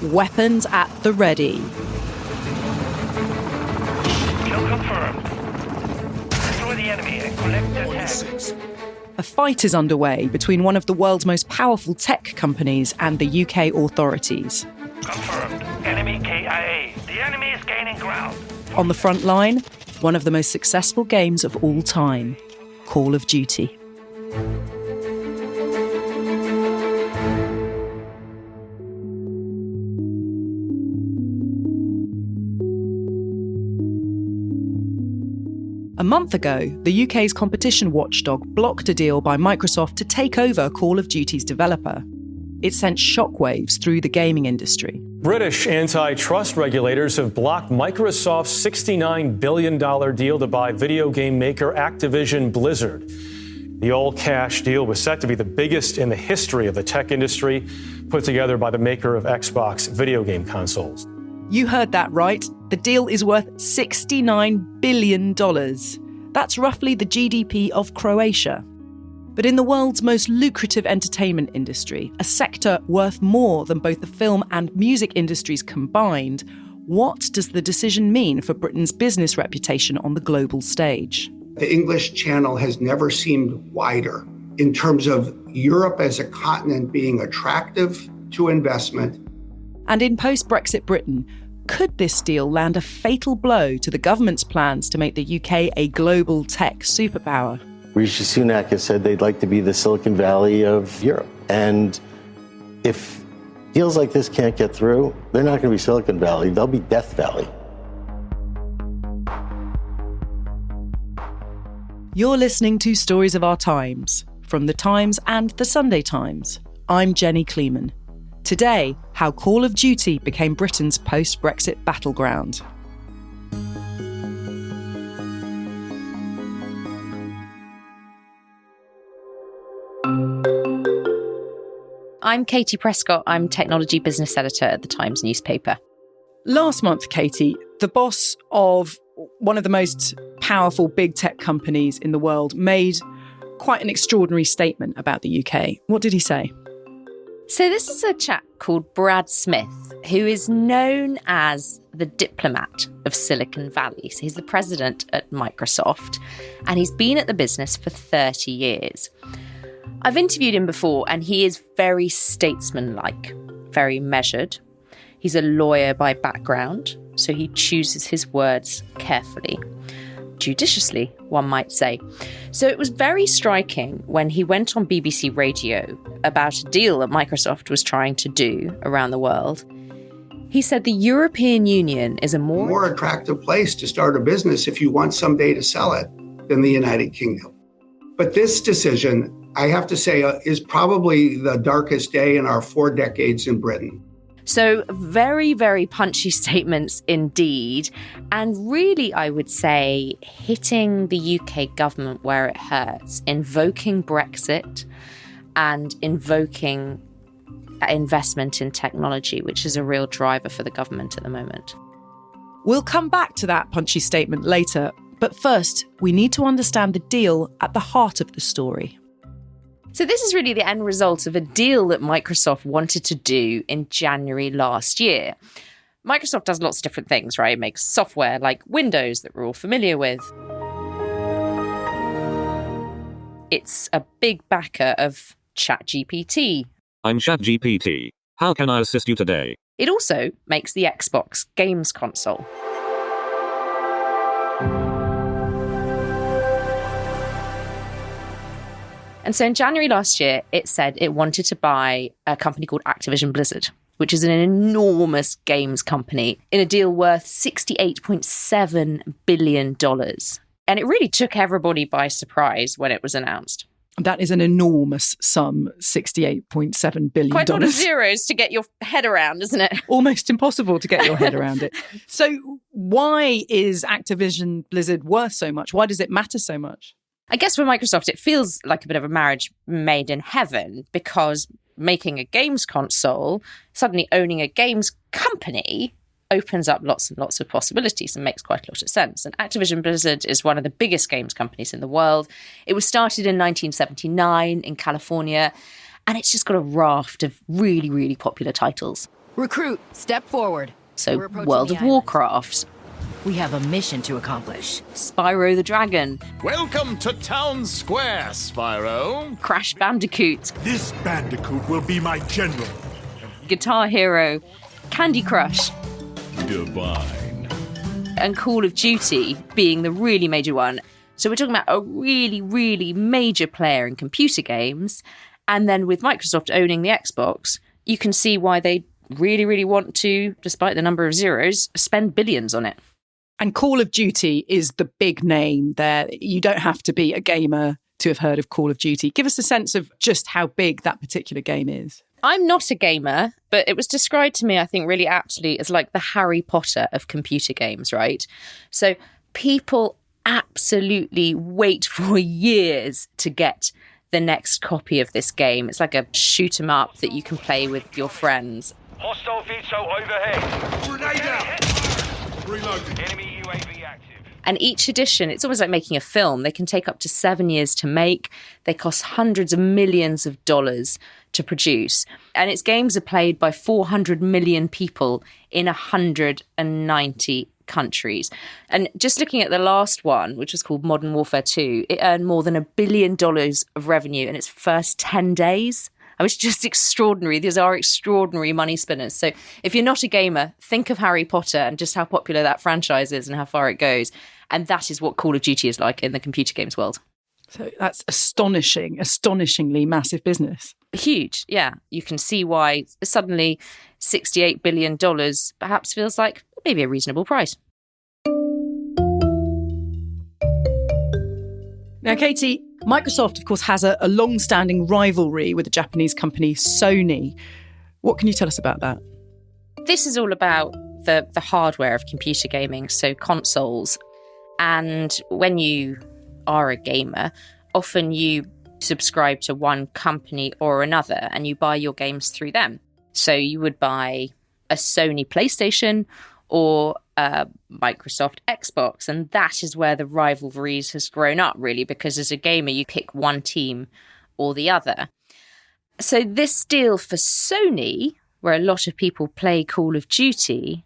weapons at the ready. Kill confirmed. Destroy the enemy and collect their tags. A fight is underway between one of the world's most powerful tech companies and the UK authorities. Confirmed. Enemy KIA. The enemy is gaining ground. On the front line, one of the most successful games of all time, Call of Duty. A month ago, the UK's competition watchdog blocked a deal by Microsoft to take over Call of Duty's developer. It sent shockwaves through the gaming industry. British antitrust regulators have blocked Microsoft's $69 billion deal to buy video game maker Activision Blizzard. The all-cash deal was set to be the biggest in the history of the tech industry, put together by the maker of Xbox video game consoles. You heard that right. The deal is worth $69 billion. That's roughly the GDP of Croatia. But in the world's most lucrative entertainment industry, a sector worth more than both the film and music industries combined, what does the decision mean for Britain's business reputation on the global stage? The English Channel has never seemed wider in terms of Europe as a continent being attractive to investment. And in post-Brexit Britain, could this deal land a fatal blow to the government's plans to make the UK a global tech superpower? Rishi Sunak has said they'd like to be the Silicon Valley of Europe. And if deals like this can't get through, they're not going to be Silicon Valley, they'll be Death Valley. You're listening to Stories of Our Times, from The Times and The Sunday Times. I'm Jenny Kleeman. Today, how Call of Duty became Britain's post-Brexit battleground. I'm Katie Prescott. I'm Technology Business Editor at the Times newspaper. Last month, Katie, the boss of one of the most powerful big tech companies in the world made quite an extraordinary statement about the UK. What did he say? So this is a chap called Brad Smith, who is known as the diplomat of Silicon Valley. So he's the president at Microsoft, and he's been at the business for 30 years. I've interviewed him before, and he is very statesmanlike, very measured. He's a lawyer by background, so he chooses his words carefully. Judiciously, one might say. So it was very striking when he went on BBC Radio about a deal that Microsoft was trying to do around the world. He said the European Union is a more attractive place to start a business if you want someday to sell it than the United Kingdom. But this decision, I have to say, is probably the darkest day in our 4 decades in Britain. So very, very punchy statements indeed. And really, I would say, hitting the UK government where it hurts, invoking Brexit and invoking investment in technology, which is a real driver for the government at the moment. We'll come back to that punchy statement later. But first, we need to understand the deal at the heart of the story. So this is really the end result of a deal that Microsoft wanted to do in January last year. Microsoft does lots of different things, right? It makes software like Windows that we're all familiar with. It's a big backer of ChatGPT. I'm ChatGPT. How can I assist you today? It also makes the Xbox games console. And so in January last year, it said it wanted to buy a company called Activision Blizzard, which is an enormous games company, in a deal worth $68.7 billion. And it really took everybody by surprise when it was announced. That is an enormous sum, $68.7 billion. Quite a lot of zeros to get your head around, isn't it? Almost impossible to get your head around it. So why is Activision Blizzard worth so much? Why does it matter so much? I guess for Microsoft, it feels like a bit of a marriage made in heaven, because making a games console, suddenly owning a games company, opens up lots and lots of possibilities and makes quite a lot of sense. And Activision Blizzard is one of the biggest games companies in the world. It was started in 1979 in California, and it's just got a raft of really, really popular titles. Recruit, step forward. So We're approaching World the of island. Warcraft, We have a mission to accomplish. Spyro the Dragon, Welcome to Town Square, Spyro. Crash Bandicoot, This Bandicoot will be my general. Guitar Hero, Candy Crush, Divine. and Call of Duty being the really major one. So we're talking about a really, really major player in computer games. And then with Microsoft owning the Xbox, you can see why they really, really want to, despite the number of zeros, spend billions on it. And Call of Duty is the big name there. You don't have to be a gamer to have heard of Call of Duty. Give us a sense of just how big that particular game is. I'm not a gamer, but it was described to me, I think, really aptly as like the Harry Potter of computer games, right? So people absolutely wait for years to get the next copy of this game. It's like a shoot 'em up that you can play with your friends. Hostile VTOL overhead. Grenade out! Reloading. Enemy UAV active. And each edition, it's almost like making a film. They can take up to 7 years to make. They cost hundreds of millions of dollars to produce. And its games are played by 400 million people in 190 countries. And just looking at the last one, which was called Modern Warfare 2, it earned more than $1 billion of revenue in its first 10 days. I was just extraordinary. These are extraordinary money spinners. So if you're not a gamer, think of Harry Potter and just how popular that franchise is and how far it goes. And that is what Call of Duty is like in the computer games world. So that's astonishingly massive business. Huge, yeah. You can see why suddenly $68 billion perhaps feels like maybe a reasonable price. Now, Katie, Microsoft, of course, has a long-standing rivalry with the Japanese company Sony. What can you tell us about that? This is all about the hardware of computer gaming, so consoles. And when you are a gamer, often you subscribe to one company or another and you buy your games through them. So you would buy a Sony PlayStation or a Microsoft Xbox. And that is where the rivalries has grown up, really, because as a gamer, you pick one team or the other. So this deal for Sony, where a lot of people play Call of Duty,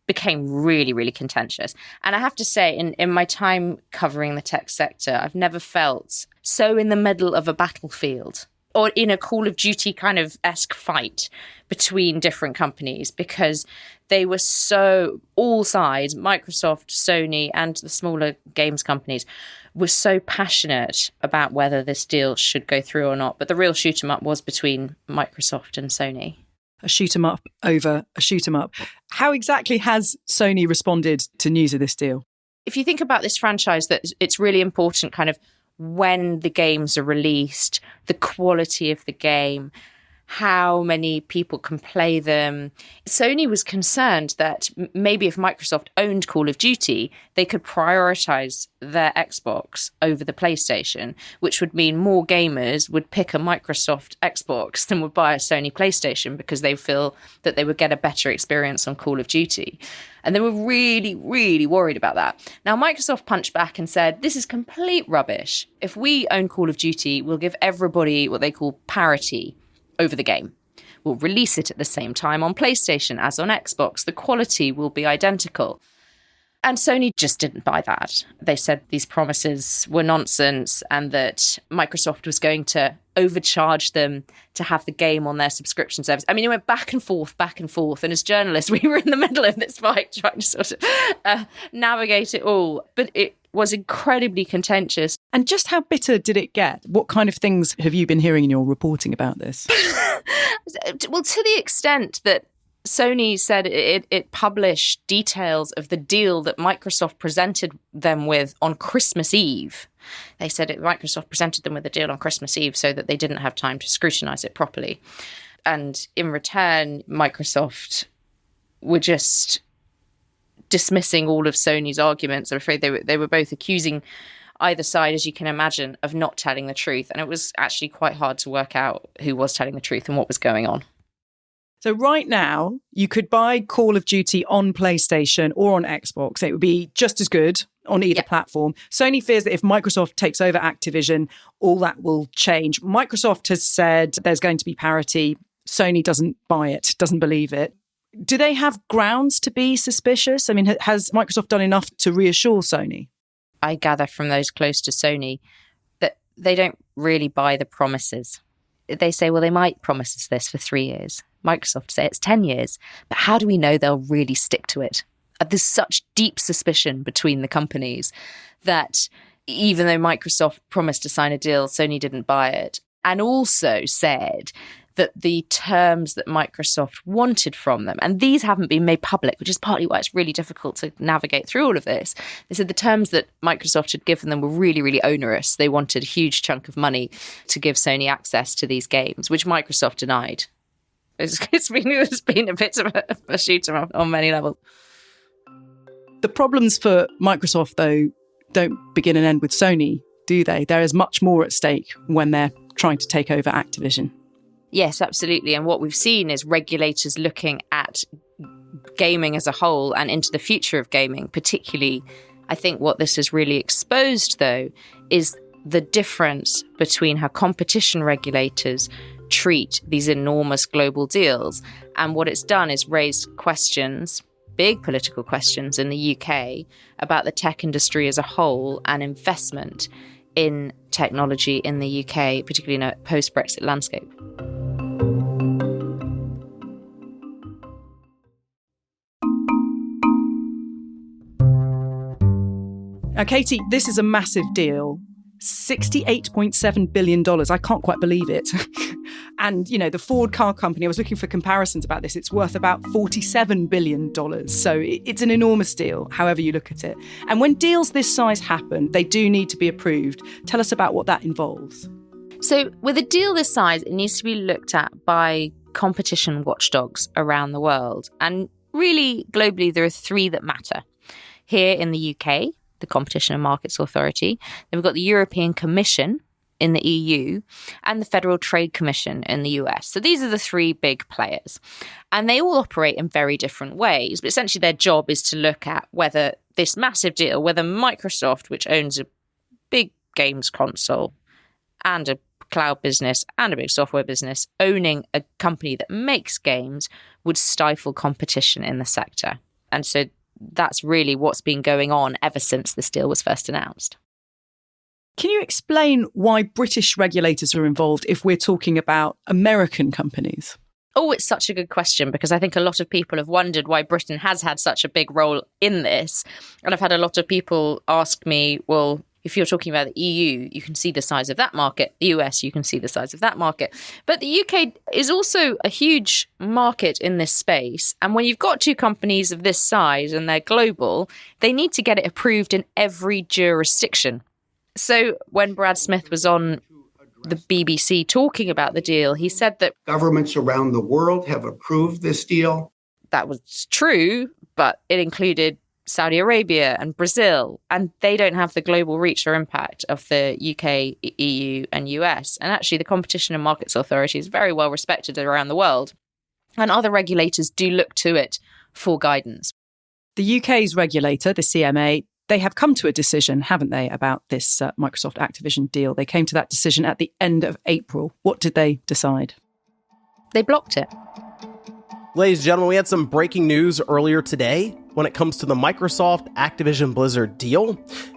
became really, really contentious. And I have to say, in my time covering the tech sector, I've never felt so in the middle of a battlefield or in a Call of Duty kind of esque fight between different companies, because they were so, all sides, Microsoft, Sony, and the smaller games companies, were so passionate about whether this deal should go through or not. But the real shoot 'em up was between Microsoft and Sony. A shoot 'em up over a shoot 'em up. How exactly has Sony responded to news of this deal? If you think about this franchise, that it's really important kind of when the games are released, the quality of the game, how many people can play them. Sony was concerned that maybe if Microsoft owned Call of Duty, they could prioritize their Xbox over the PlayStation, which would mean more gamers would pick a Microsoft Xbox than would buy a Sony PlayStation because they feel that they would get a better experience on Call of Duty. And they were really, really worried about that. Now, Microsoft punched back and said, this is complete rubbish. If we own Call of Duty, we'll give everybody what they call parity over the game. We'll release it at the same time on PlayStation as on Xbox. The quality will be identical. And Sony just didn't buy that. They said these promises were nonsense and that Microsoft was going to overcharge them to have the game on their subscription service. I mean, it went back and forth. And as journalists, we were in the middle of this fight trying to sort of navigate it all. But it was incredibly contentious. And just how bitter did it get? What kind of things have you been hearing in your reporting about this? Well, to the extent that Sony said it published details of the deal that Microsoft presented them with on Christmas Eve. They said Microsoft presented them with a deal on Christmas Eve so that they didn't have time to scrutinize it properly. And in return, Microsoft were just dismissing all of Sony's arguments. I'm afraid they were both accusing either side, as you can imagine, of not telling the truth. And it was actually quite hard to work out who was telling the truth and what was going on. So right now, you could buy Call of Duty on PlayStation or on Xbox. It would be just as good on either platform. Sony fears that if Microsoft takes over Activision, all that will change. Microsoft has said there's going to be parity. Sony doesn't buy it, doesn't believe it. Do they have grounds to be suspicious? I mean, has Microsoft done enough to reassure Sony? I gather from those close to Sony that they don't really buy the promises. They say, well, they might promise us this for 3 years. Microsoft say it's 10 years. But how do we know they'll really stick to it? There's such deep suspicion between the companies that even though Microsoft promised to sign a deal, Sony didn't buy it. And also said that the terms that Microsoft wanted from them, and these haven't been made public, which is partly why it's really difficult to navigate through all of this. They said the terms that Microsoft had given them were really, really onerous. They wanted a huge chunk of money to give Sony access to these games, which Microsoft denied. It's been a bit of a shoot 'em up on many levels. The problems for Microsoft, though, don't begin and end with Sony, do they? There is much more at stake when they're trying to take over Activision. Yes, absolutely. And what we've seen is regulators looking at gaming as a whole and into the future of gaming. Particularly, I think what this has really exposed, though, is the difference between how competition regulators treat these enormous global deals. And what it's done is raise questions, big political questions in the UK about the tech industry as a whole and investment in technology in the UK, particularly in a post-Brexit landscape. Now, Katie, this is a massive deal. $68.7 billion. I can't quite believe it. And, you know, the Ford car company, I was looking for comparisons about this. It's worth about $47 billion. So it's an enormous deal, however you look at it. And when deals this size happen, they do need to be approved. Tell us about what that involves. So with a deal this size, it needs to be looked at by competition watchdogs around the world. And really, globally, there are three that matter. Here in the UK, the Competition and Markets Authority. Then we've got the European Commission in the EU and the Federal Trade Commission in the US. So these are the three big players. And they all operate in very different ways. But essentially their job is to look at whether this massive deal, whether Microsoft, which owns a big games console and a cloud business and a big software business, owning a company that makes games would stifle competition in the sector. And so that's really what's been going on ever since this deal was first announced. Can you explain why British regulators are involved if we're talking about American companies? Oh, it's such a good question, because I think a lot of people have wondered why Britain has had such a big role in this. And I've had a lot of people ask me, well, if you're talking about the EU, you can see the size of that market. The US, you can see the size of that market. But the UK is also a huge market in this space. And when you've got two companies of this size and they're global, they need to get it approved in every jurisdiction. So when Brad Smith was on the BBC talking about the deal, he said that governments around the world have approved this deal. That was true, but it included Saudi Arabia and Brazil, and they don't have the global reach or impact of the UK, EU and US. And actually the Competition and Markets Authority is very well respected around the world. And other regulators do look to it for guidance. The UK's regulator, the CMA, they have come to a decision, haven't they, about this Microsoft Activision deal? They came to that decision at the end of April. What did they decide? They blocked it. Ladies and gentlemen, we had some breaking news earlier today when it comes to the Microsoft Activision Blizzard deal.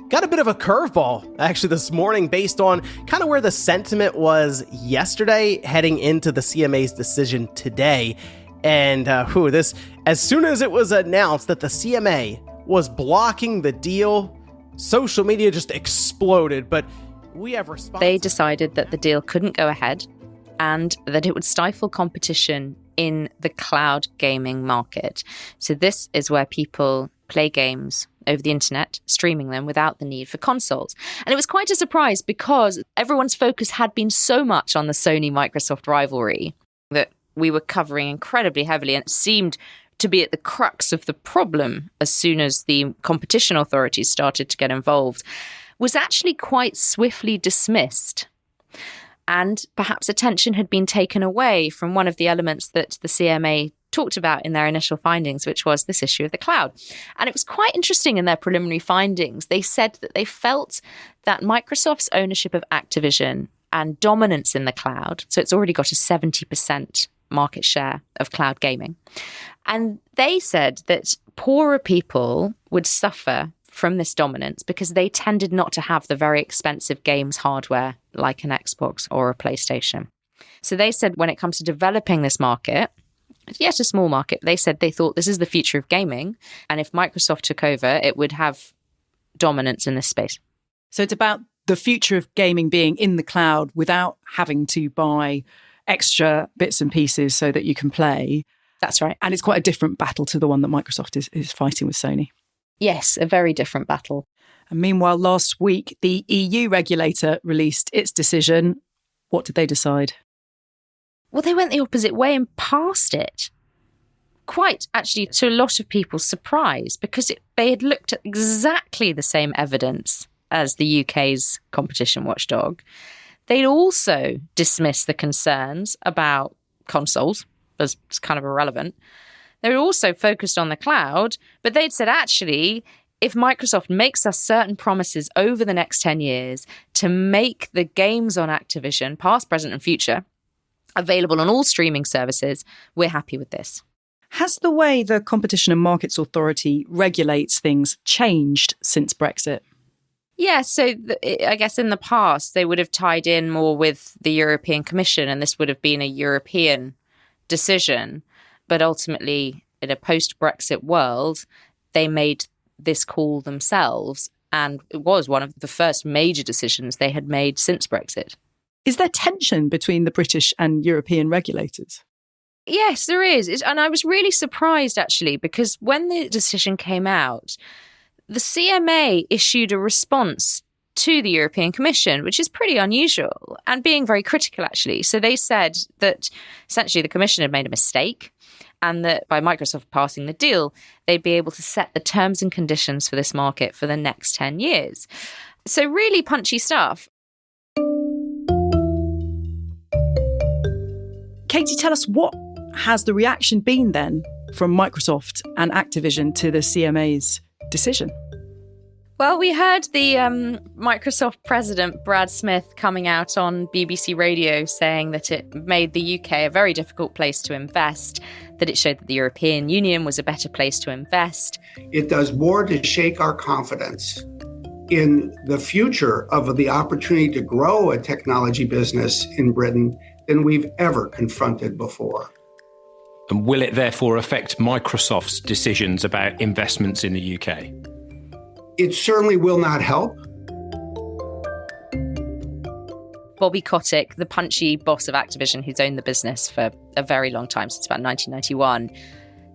Got a bit of a curveball actually this morning based on kind of where the sentiment was yesterday heading into the CMA's decision today. And this, as soon as it was announced that the CMA was blocking the deal, social media just exploded. But we have response. They decided that the deal couldn't go ahead and that it would stifle competition in the cloud gaming market. So this is where people play games over the internet, streaming them without the need for consoles. And it was quite a surprise because everyone's focus had been so much on the Sony-Microsoft rivalry that we were covering incredibly heavily, and it seemed to be at the crux of the problem as soon as the competition authorities started to get involved, was actually quite swiftly dismissed. And perhaps attention had been taken away from one of the elements that the CMA talked about in their initial findings, which was this issue of the cloud. And it was quite interesting in their preliminary findings. They said that they felt that Microsoft's ownership of Activision and dominance in the cloud, so it's already got a 70% market share of cloud gaming. And they said that poorer people would suffer from this dominance because they tended not to have the very expensive games hardware like an Xbox or a PlayStation. So they said when it comes to developing this market, yet a small market, they said they thought this is the future of gaming. And if Microsoft took over, it would have dominance in this space. So it's about the future of gaming being in the cloud without having to buy extra bits and pieces so that you can play. That's right. And it's quite a different battle to the one that Microsoft is fighting with Sony. Yes, a very different battle. And meanwhile, last week, the EU regulator released its decision. What did they decide? Well, they went the opposite way and passed it. Quite, actually, to a lot of people's surprise, because they had looked at exactly the same evidence as the UK's competition watchdog. They'd also dismissed the concerns about consoles as kind of irrelevant. They were also focused on the cloud, but they'd said, actually, if Microsoft makes us certain promises over the next 10 years to make the games on Activision, past, present, and future, available on all streaming services, we're happy with this. Has the way the Competition and Markets Authority regulates things changed since Brexit? Yeah, so I guess in the past, they would have tied in more with the European Commission, and this would have been a European decision. But ultimately, in a post-Brexit world, they made this call themselves, and it was one of the first major decisions they had made since Brexit. Is there tension between the British and European regulators? Yes, there is. And I was really surprised, actually, because when the decision came out, the CMA issued a response to the European Commission, which is pretty unusual, and being very critical, actually. So they said that essentially the Commission had made a mistake, and that by Microsoft passing the deal, they'd be able to set the terms and conditions for this market for the next 10 years. So really punchy stuff. Katie, tell us, what has the reaction been then from Microsoft and Activision to the CMA's decision? Well, we heard the Microsoft president, Brad Smith, coming out on BBC Radio saying that it made the UK a very difficult place to invest, that it showed that the European Union was a better place to invest. It does more to shake our confidence in the future of the opportunity to grow a technology business in Britain than we've ever confronted before. And will it therefore affect Microsoft's decisions about investments in the UK? It certainly will not help. Bobby Kotick, the punchy boss of Activision, who's owned the business for a very long time, since about 1991,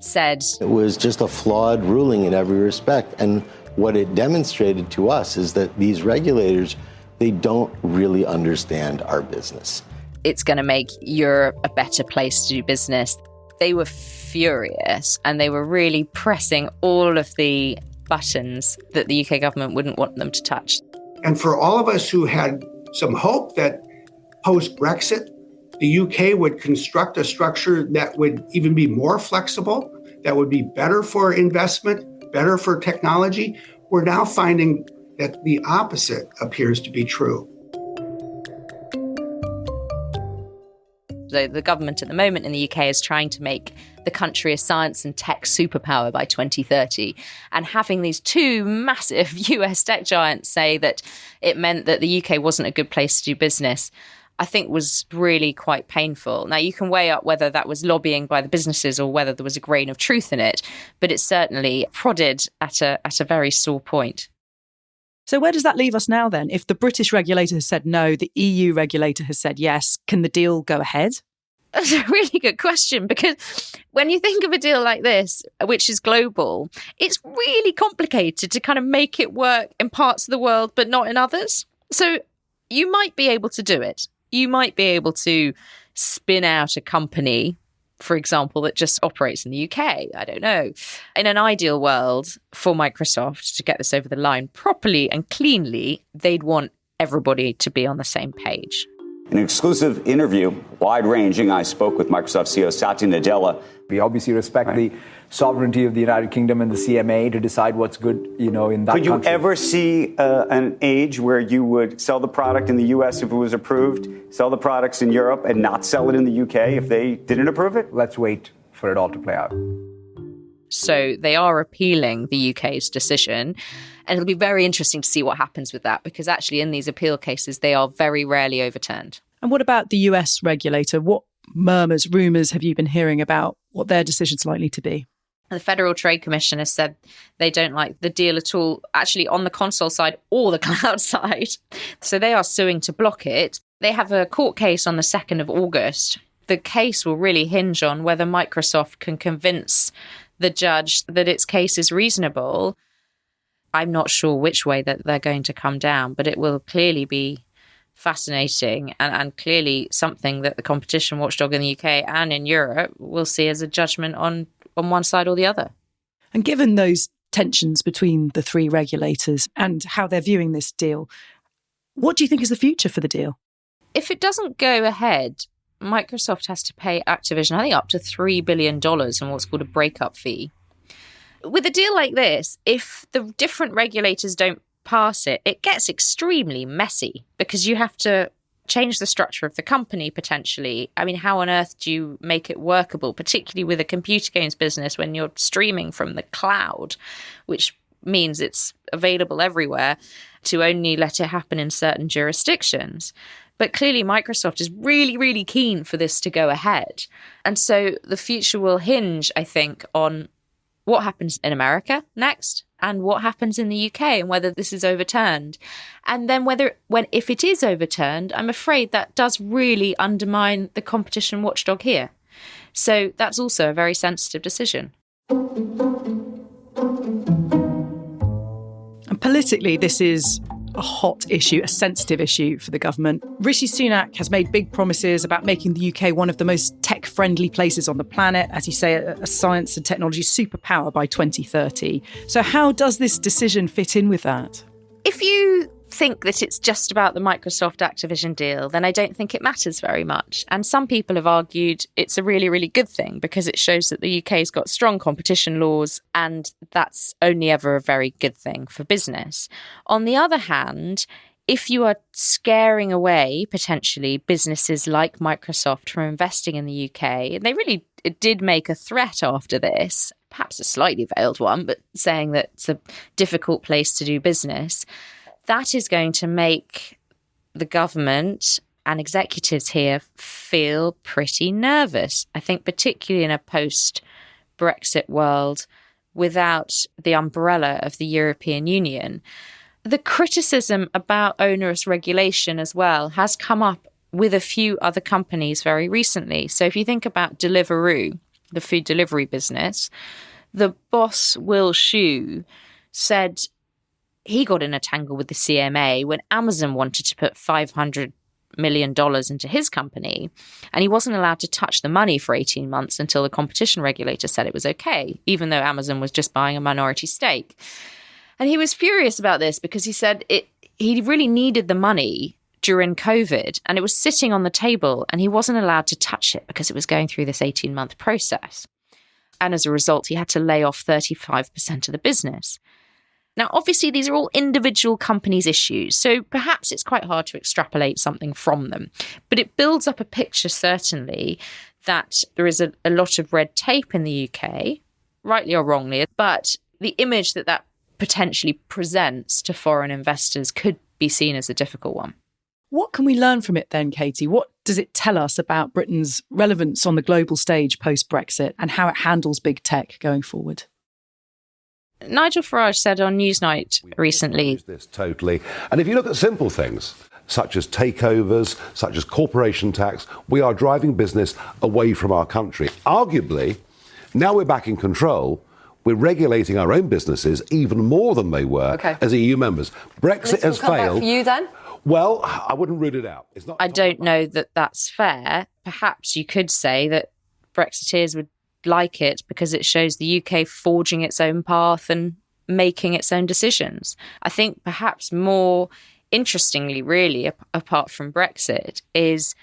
said it was just a flawed ruling in every respect. And what it demonstrated to us is that these regulators, they don't really understand our business. It's going to make Europe a better place to do business. They were furious, and they were really pressing all of the buttons that the UK government wouldn't want them to touch. And for all of us who had some hope that post-Brexit, the UK would construct a structure that would even be more flexible, that would be better for investment, better for technology, we're now finding that the opposite appears to be true. The government at the moment in the UK is trying to make the country a science and tech superpower by 2030. And having these two massive US tech giants say that it meant that the UK wasn't a good place to do business, I think was really quite painful. Now, you can weigh up whether that was lobbying by the businesses or whether there was a grain of truth in it, but it certainly prodded at a very sore point. So where does that leave us now then? If the British regulator has said no, the EU regulator has said yes, can the deal go ahead? That's a really good question, because when you think of a deal like this, which is global, it's really complicated to kind of make it work in parts of the world, but not in others. So you might be able to do it. You might be able to spin out a company, for example, that just operates in the UK. I don't know. In an ideal world for Microsoft to get this over the line properly and cleanly, they'd want everybody to be on the same page. In an exclusive interview, wide-ranging, I spoke with Microsoft CEO Satya Nadella. We obviously respect the sovereignty of the United Kingdom and the CMA to decide what's good, in that country. Could you ever see an age where you would sell the product in the U.S. if it was approved, sell the products in Europe and not sell it in the U.K. if they didn't approve it? Let's wait for it all to play out. So they are appealing the UK's decision. And it'll be very interesting to see what happens with that, because actually in these appeal cases, they are very rarely overturned. And what about the US regulator? What murmurs, rumours have you been hearing about what their decision's likely to be? The Federal Trade Commission has said they don't like the deal at all, actually on the console side or the cloud side. So they are suing to block it. They have a court case on the 2nd of August. The case will really hinge on whether Microsoft can convince the judge that its case is reasonable. I'm not sure which way that they're going to come down, but it will clearly be fascinating and clearly something that the competition watchdog in the UK and in Europe will see as a judgment on one side or the other. And given those tensions between the three regulators and how they're viewing this deal, what do you think is the future for the deal? If it doesn't go ahead, Microsoft has to pay Activision, I think, up to $3 billion in what's called a breakup fee. With a deal like this, if the different regulators don't pass it, it gets extremely messy because you have to change the structure of the company potentially. I mean, how on earth do you make it workable, particularly with a computer games business when you're streaming from the cloud, which means it's available everywhere, to only let it happen in certain jurisdictions. But clearly Microsoft is really, really keen for this to go ahead. And so the future will hinge, I think, on what happens in America next and what happens in the UK and whether this is overturned. And then if it is overturned, I'm afraid that does really undermine the competition watchdog here. So that's also a very sensitive decision. And politically, this is a hot issue, a sensitive issue for the government. Rishi Sunak has made big promises about making the UK one of the most tech-friendly places on the planet, as you say, a science and technology superpower by 2030. So how does this decision fit in with that? If you think that it's just about the Microsoft Activision deal, then I don't think it matters very much. And some people have argued it's a really, really good thing because it shows that the UK's got strong competition laws, and that's only ever a very good thing for business. On the other hand, if you are scaring away potentially businesses like Microsoft from investing in the UK, and they really did make a threat after this, perhaps a slightly veiled one, but saying that it's a difficult place to do business, that is going to make the government and executives here feel pretty nervous. I think particularly in a post-Brexit world without the umbrella of the European Union. The criticism about onerous regulation as well has come up with a few other companies very recently. So if you think about Deliveroo, the food delivery business, the boss, Will Shue, said he got in a tangle with the CMA when Amazon wanted to put $500 million into his company, and he wasn't allowed to touch the money for 18 months until the competition regulator said it was okay, even though Amazon was just buying a minority stake. And he was furious about this because he said he really needed the money during COVID, and it was sitting on the table, and he wasn't allowed to touch it because it was going through this 18-month process. And as a result, he had to lay off 35% of the business. Now, obviously, these are all individual companies' issues, so perhaps it's quite hard to extrapolate something from them. But it builds up a picture, certainly, that there is a lot of red tape in the UK, rightly or wrongly, but the image that potentially presents to foreign investors could be seen as a difficult one. What can we learn from it then, Katie? What does it tell us about Britain's relevance on the global stage post-Brexit and how it handles big tech going forward? Nigel Farage said on Newsnight recently, this totally. And if you look at simple things, such as takeovers, such as corporation tax, we are driving business away from our country. Arguably, now we're back in control, we're regulating our own businesses even more than they were as EU members. Brexit has failed. For you then? Well, I wouldn't rule it out. It's not. I don't know that that's fair. Perhaps you could say that Brexiteers would like it because it shows the UK forging its own path and making its own decisions. I think perhaps more interestingly, really, apart from Brexit, is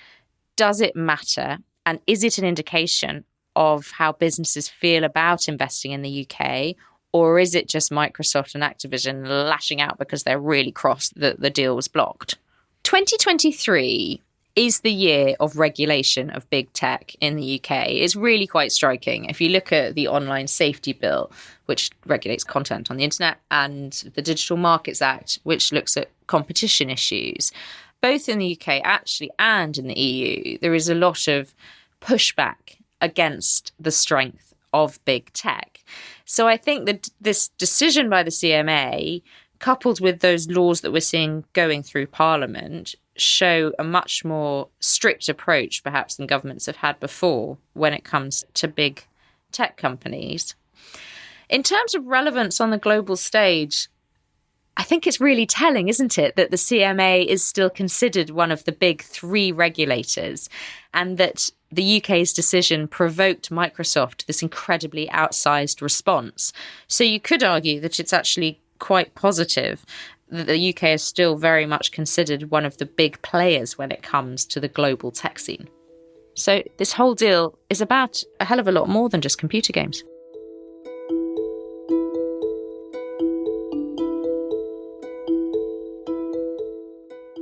does it matter? And is it an indication of how businesses feel about investing in the UK? Or is it just Microsoft and Activision lashing out because they're really cross that the deal was blocked? 2023 is the year of regulation of big tech in the UK. It's really quite striking. If you look at the Online Safety Bill, which regulates content on the internet, and the Digital Markets Act, which looks at competition issues, both in the UK actually and in the EU, there is a lot of pushback against the strength of big tech. So I think that this decision by the CMA, coupled with those laws that we're seeing going through Parliament, show a much more strict approach, perhaps, than governments have had before when it comes to big tech companies. In terms of relevance on the global stage, I think it's really telling, isn't it, that the CMA is still considered one of the big three regulators, and that the UK's decision provoked Microsoft this incredibly outsized response. So you could argue that it's actually quite positive that the UK is still very much considered one of the big players when it comes to the global tech scene. So this whole deal is about a hell of a lot more than just computer games.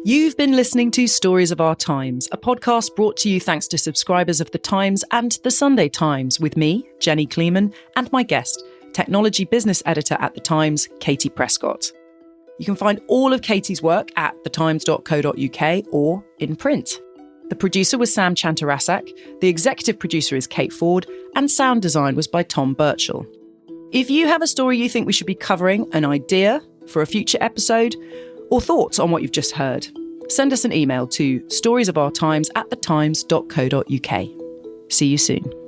You've been listening to Stories of Our Times, a podcast brought to you thanks to subscribers of The Times and The Sunday Times, with me, Jenny Kleeman, and my guest, technology business editor at The Times, Katie Prescott. You can find all of Katie's work at thetimes.co.uk or in print. The producer was Sam Chantarasak, the executive producer is Kate Ford, and sound design was by Tom Birchall. If you have a story you think we should be covering, an idea for a future episode, or thoughts on what you've just heard, send us an email to storiesofourtimes@thetimes.co.uk. See you soon.